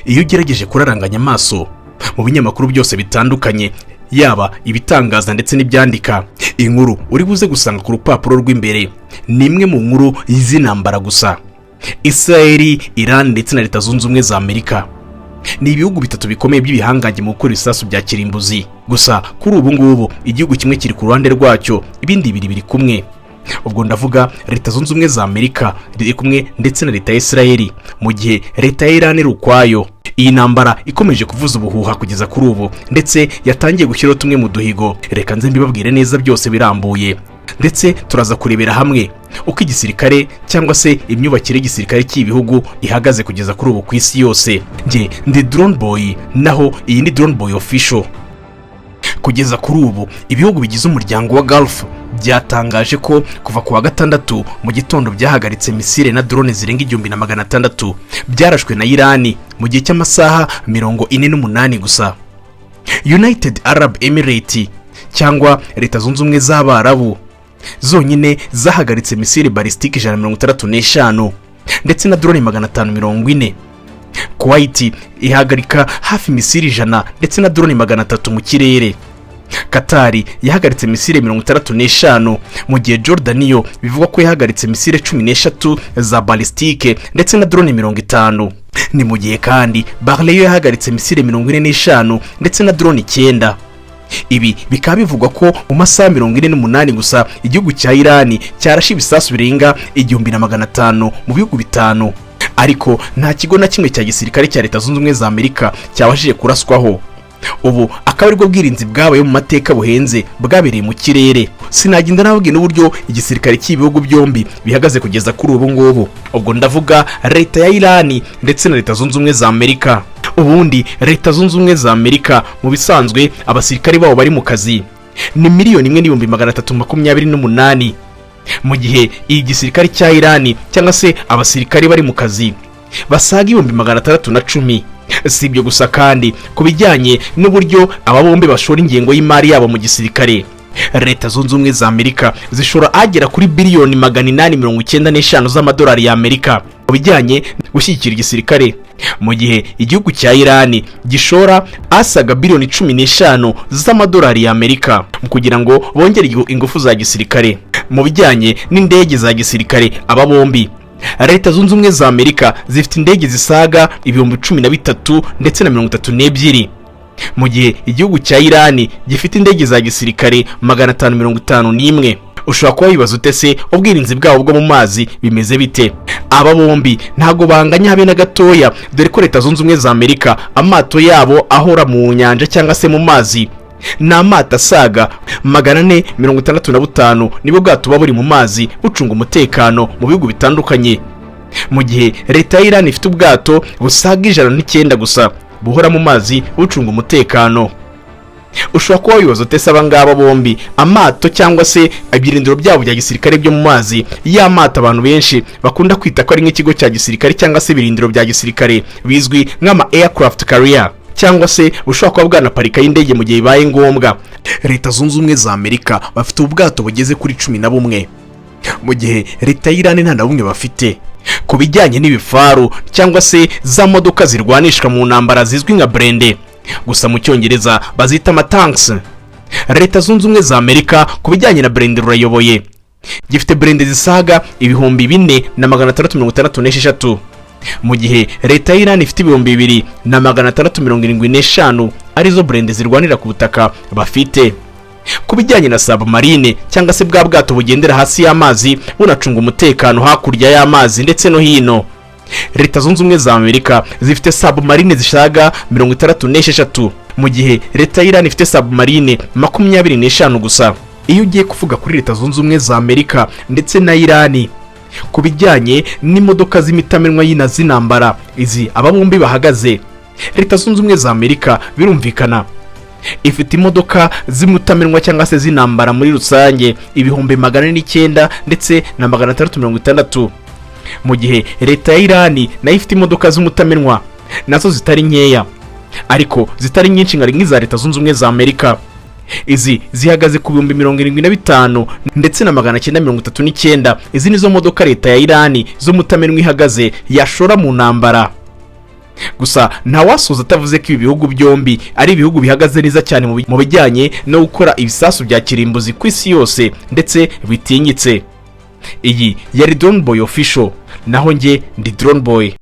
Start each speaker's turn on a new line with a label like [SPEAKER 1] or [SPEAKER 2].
[SPEAKER 1] iyo ugerageje kuraranganya amaso mu binyamakuru byose bitandukanye, yaba ibitangaza ndetse n'ibyandika, inkuru uri buze gusanga ku rupapuro rw'imbere ni imwe mu nkuru z'intambara gusa. Israel, Iran ndetse na Leta Zunze Ubumwe za Amerika ni ibihugu bitatu bikomeye by'ibihangange mu gukora ibisasu bya kirimbuzi. Gusa kuri ubu ngubu igihugu kimwe kiri ku ruhande rwacyo, ibindi biri kumwe. Ubwo ndavuga Leta Zunze Ubumwe za Amerika riri kumwe ndetse na Leta ya Israel, mu gihe Leta ya Iran iri ukwayo. Iyi ntambara ikomeje kuvuza ubuhuha kugeza kuri ubu, ndetse yatangiye gushyiraho tumwe mu duhigo. Reka nze mbibabwire neza byose birambuye, ndetse turaza kurebera hamwe uko igisirikare cyangwa se imyubakire y'igisirikare cy'ibihugu ihagaze kugeza kuri ubu ku isi yose. Nge ndi Drone Boy, naho iyi ni Drone Boy Official. Kugeza kuri ubu ibihugu bigize umuryango wa Gulf byatangaje ko kuva ku wa gatandatu mu gitondo byahagaritse misile na drone zirenga 1600 byarashwe na Iran mu gihe cy'amasaha 48 gusa. United Arab Emirates cyangwa Leta Zunze Ubumwe z'Abarabu zonyine zahagaritse misile ballistique 165 ndetse na drone 540. Kuwait ihagarika hafi misile 100 ndetse na drone 300 mu kirere. Qatar yahagaritse misile 65, mu gihe Jordaniyo bivugwa ko yahagaritse misile 13 za ballistique ndetse na drone 50. Ni mu gihe kandi Bahrain yahagaritse misile 45 ndetse na drone 9. Ibi bikaba bivugwa ko mu masaha 48 gusa igihugu cya Iran cyarashe ibisasu birenga 1500 mu bihugu bitanu, ariko nta kigo na kimwe cya gisirikare cya Leta Zunze Ubumwe za Amerika cyabashije kuraswaho. Ubu akaba aribwo bwirinzi bwabaye mu mateka buhenze bwabereye mu kirere. Sinagenda nababwiye n'uburyo igisirikare cy'ibihugu byombi bihagaze kugeza kuri ubu ngubu. Ubwo ndavuga Leta ya Iran ndetse na Leta Zunze Ubumwe za Amerika. Ubundi Leta Zunze Ubumwe za Amerika mu bisanzwe abasirikare babo bari mu kazi ni 1,328,000, mu gihe iyi gisirikare cya Iran cyangwa se abasirikare bari mu kazi basaga 610,000. Si ibyo gusa kandi ku bijyanye n'uburyo aba bombi bashora ingengo y'imari yabo mu gisirikare, Leta Zunze Ubumwe za Amerika zishora agera kuri biliyoni 895 z'amadolari y'Amerika mu bijyanye gushyigikira igisirikare, mu gihe igihugu cya Iran gishora asaga biliyoni 15 z'amadolari y'Amerika kugira ngo bongere ingufu za gisirikare. Mu bijyanye n'indege za gisirikare, aba bombi Leta Zunze Ubumwe za Amerika zifite indege zisaga 13,000 ndetse na 32, mu gihe igihugu cya Iran gifite indege za gisirikare 551. Ushobora kuba wibaza utese ubwirinzi bwabo bwo mu mazi bimeze bite? Aba bombi ntago banganya habe na gatoya, dore ko Leta Zunze Ubumwe za Amerika amato yabo ahora mu nyanja cyangwa se mu mazi ni amato asaga 465 nibwo bwato buba buri mu mazi bucunga umutekano mu bihugu bitandukanye, mu gihe Leta ya Iran ifite ubwato busaga 109 gusa buhora mu mazi bucunga umutekano. Ushobora kuba wibaza utese abangaba bombi amato cyangwa se ibirindiro byabo bya gisirikare byo mu mazi, ya mato abantu benshi bakunda kwita ko ari nk'ikigo cya gisirikare cyangwa se ibirindiro bya gisirikare bizwi nk'ama aircraft carrier, cyangwa se bushobora kuba bwanaparika y'indege mu gihe bibaye ngombwa. Leta Zunze Ubumwe za Amerika bafite ubwato bugeze kuri 11, mu gihe Leta ya Iran nta na bumwe bafite. Ku bijyanye n'ibifaru cyangwa se za modoka zirwanishwa mu ntambara zizwi nka blende, gusa mu cyongereza bazita amatanks, Leta Zunze Ubumwe za Amerika ku bijyanye na blende rurayoboye. Gifite blende zisaga 4,666, mu gihe Leta ya Iran ifite 2,675 arizo blende zirwanira ku butaka bafite. Ku bijyanye na submarine cyangwa se bwa bwato bugendera hasi y'amazi bunacunga umutekano hakurya y'amazi ndetse no hino, Leta Zunze Ubumwe za Amerika zifite submarine zishaga 66, mu gihe Leta ya Iran ifite submarine 25 gusa. Iyo ugiye kuvuga kuri Leta Zunze Ubumwe za Amerika ndetse na Iran ku bijyanye n'imodoka z'imitamenwa y'intambara, izi aba bombi bahagaze, Leta Zunze Ubumwe za Amerika birumvikana ifite imodoka z'imutamenwa cyangwa se z'intambara muri rusange 409 ndetse na 660, mu gihe Leta ya Iran nayo ifite imodoka z'umutamenwa nazo zitari nkeya, ariko zitari nyinshi nka nk'iza Leta Zunze Ubumwe za Amerika. Izi zihagaze ku 75 ndetse na 939. Izi nizo modoka Leta ya Iran zo mutamenwa ihagaze yashora mu ntambara. gusa ntawasoza atavuze ko ibi bihugu byombi ari ibihugu bihagaze neza cyane mu bijyanye no gukora ibisasu bya kirimbuzi ku isi yose ndetse bitinyitse. Iyi yari Drone Boy Official, naho njye ndi Drone Boy.